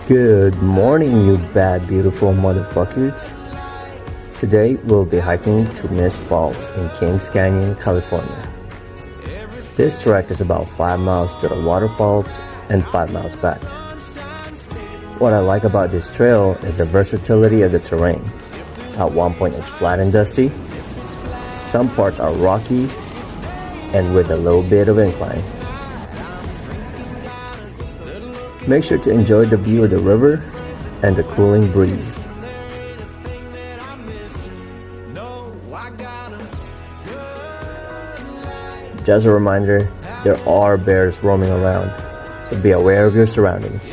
Good morning, you bad, beautiful motherfuckers. Today we'll be hiking to Mist Falls in Kings Canyon, California. This trek is about 5 miles to the waterfalls and 5 miles back. What I like about this trail is the versatility of the terrain. At one point it's flat and dusty, some parts are rocky, and with a little bit of incline. Make sure to enjoy the view of the river and the cooling breeze. Just a reminder, there are bears roaming around, so be aware of your surroundings.